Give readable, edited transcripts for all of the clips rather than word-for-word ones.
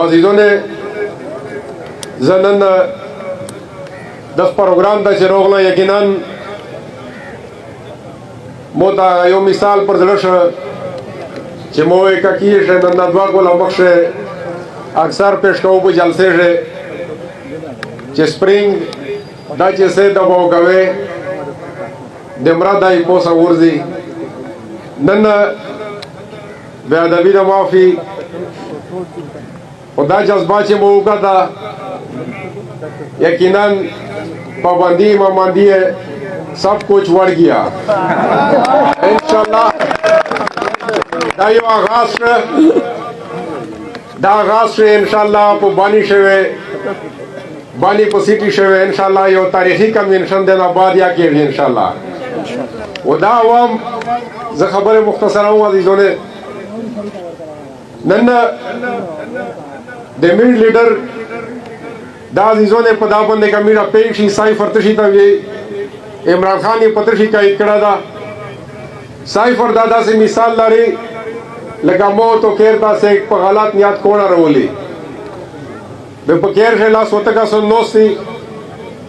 عزیزونه زنن د پروګرام د چروغله یقینا مو دا یو مثال پر زړه شو چې مو یک کیږي د ندوا کوله مخشه اکثر پیش کوو په جلسه شه چې سپرینګ دا چې سه د وګوي دمرا دای پوسا ورزي نن بیا د وینا معافي خدا جذبه چې مو وکړه یقینا پابندی ماماندی सब कुछ बढ़ गया इंशाल्लाह دا یو آغاز इंशाल्लाह په بانی شوه بانی په سیټي شوه انشاءالله یو تاریخي کنونشن د بعد یا کېږي انشاءالله ودا عوام زه خبره مختصره و عزیزونه نن د میر لیډر دا عزیزونه په دا باندې کمیره پیشي سایفر تشي ته وی عمران خان یې پترشي کایت کړه دا سایفر دادا سے مثال لري لکه موت او کېرتا سے په غلط نیت کوړه رولي به پکیر لا سوتکا سنوسي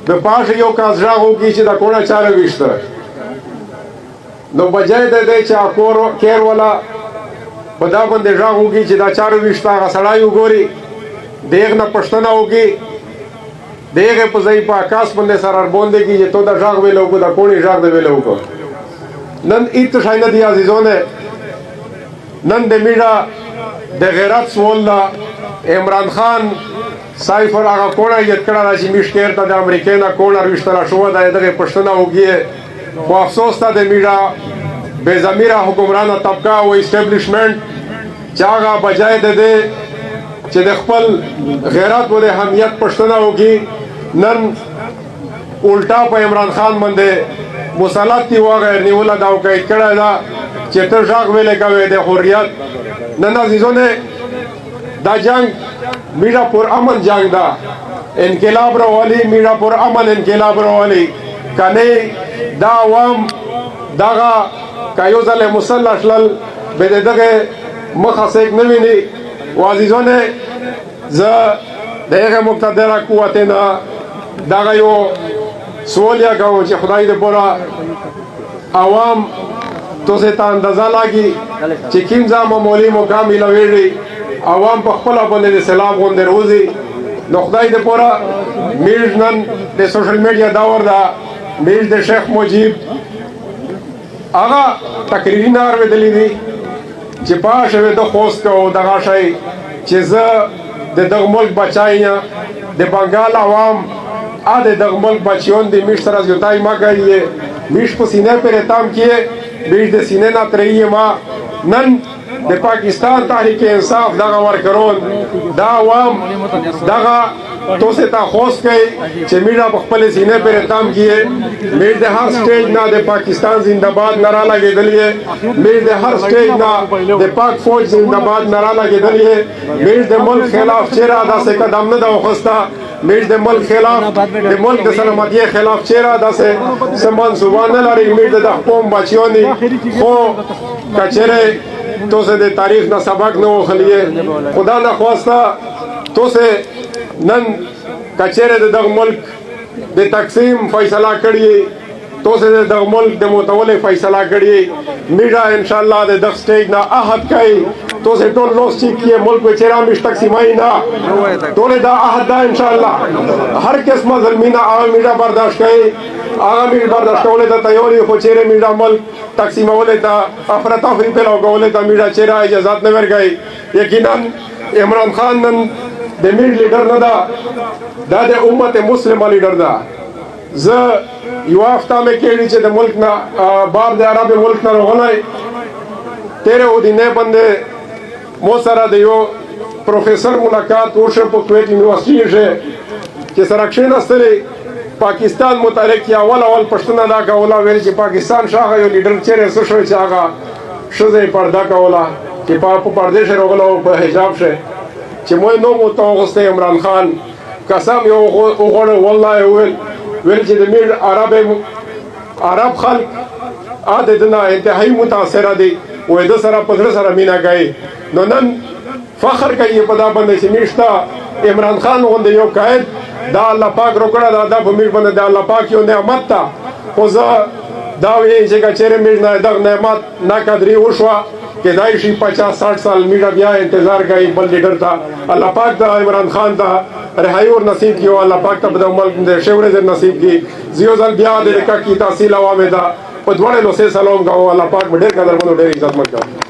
به پاش یو کا ځاغو کی چې دا کوړه چاره وشته نو بجای د دې چې اکورو کېر ولا بدا باندې ځاغو کی چې دا چاره وشته غسړای وګوري دیغ نه پښتنه وګي دیغه په ځای په آکاش باندې سره باندې کی چې تو دا ځاغ ویلو کو دا کوړي ځاغ دی ویلو کو نن ایت شاینه دی عزیزونه نن د میډا د غیرت سوالنا عمران خان سایفر هغه کوړه یې کړه چې مشکیر ته د امریکا نه کوړه رښتیا شو دا دغه پښتنه وګي خو افسوس ته د میډا بے ضمیره حکمرانه طبقه او اسټابلیشمنت چې هغه بجای د دې چې د خپل غیرت او د حمیت پښتنه وګي نن الټا په عمران خان باندې مسلط دی وغیر نیوله دا کوي کړه دا چې ته ځاغ ویلې کوي د حریت نن عزیزونه دا جنگ میرا پر امن جنگ دا انقلاب راولی میرا پر امن انقلاب راولی کنه دا عوام داغا کایو ځله مسلح شلل به دغه مخاسک نه ویني او عزیزونه ز دغه مقتدره قوتنا دغه یو سوالیا کوم چې خدای دې پورا عوام تو سے تا اندازہ لاگی چې کیم ځا معمولی مقام لویږي عوام په خپل باندې سلام غونډه روزي نو خدای دې پورا میرز نن د سوشل میډیا داور دا میرز د شیخ مجیب هغه تقریری نار ودلې دي چې پاشه د خوست کو دغه شي چې زه د دغه ملک بچایا د بنگال عوام ا د ملک بچیون د میش سره یوتای ما کوي میش په سینې پر اتام کیه بیش د سینې نه ترې ما نن د پاکستان تحریک انصاف دغه ورکرون دا عوام دغه تو سے تا خوش کوي چې میډا په خپل سینې پر اتام کیه میر د هر سټیج نه د پاکستان زنده باد نارا لګیدلې میر د هر سټیج نه د پاک فوج زنده باد نارا لګیدلې میر د ملک خلاف چیرې داسې قدم نه دا وخستا میر د ملک خلاف د ملک د سلامتی خلاف چیرې داسې سمان سبحان لري میر د قوم بچیونی خو کچره تو سے د تاریخ نه سبق نه وخلیه خدا نه خواسته تو سے نن کچره د دغه ملک د تقسیم فیصله کړی تو سے د دغه ملک د متولي فیصله کړی میډا ان شاء الله د دغه سټیج نه عہد کوي تو سے ټول لوس چې کې ملک په چیرې مش تقسیمای نه ټول دا عہد دا ان شاء الله هر قسمه ظلمینه عوام میډا برداشت کوي هغه میډا برداشت کولای ته تیاری خو چیرې میډا ملک تقسیمولای ته افراطافری په لګولای ته میډا چیرې اجازه نه ورګي یقینا عمران خان نن د میر لیډر نه دا د امت مسلمه لیډر دا زه یو هفته مې کېږي چې د ملک نه بار د عرب ملک نه راغلی تیرې ودینې باندې مو سره د یو پروفیسر ملاقات وشو په کویت یونیورسټي چې سره کښېناستلې پاکستان متعلق یا اول پښتنه دا کوله ویل چې پاکستان شاغه یو لیډر چیرې څه شو چې هغه ښځه یې پرده کوله چې په پردې شه راغله او په حجاب شه چې موږ نو مو ته غوسته عمران خان قسم یو وګوره والله ویل چې د میر عرب خلک عادت نه انتهایی متاثره دي وې د سره په سره مینا کوي نو نن فخر کوي په دا باندې چې میشته عمران خان غوندې یو قائد دا الله پاک روکړه دا په میش باندې د الله پاک یو نعمت ته خو زه دا وایي چې که چېرې میش نه دغه نعمت ناقدري وشوه کېدای شي 50-60 سال میډه بیا انتظار کوي بل لیډر ته الله پاک د عمران خان ته رهایی ور نصیب کړي او الله پاک ته د ملک د ښې ورځې نصیب کړي زه یو ځل بیا د ککي تحصیل عوامې ته په دواړو لوسې سلام کوم الله پاک ډېر قدرمن او ډېر عزتمن کوم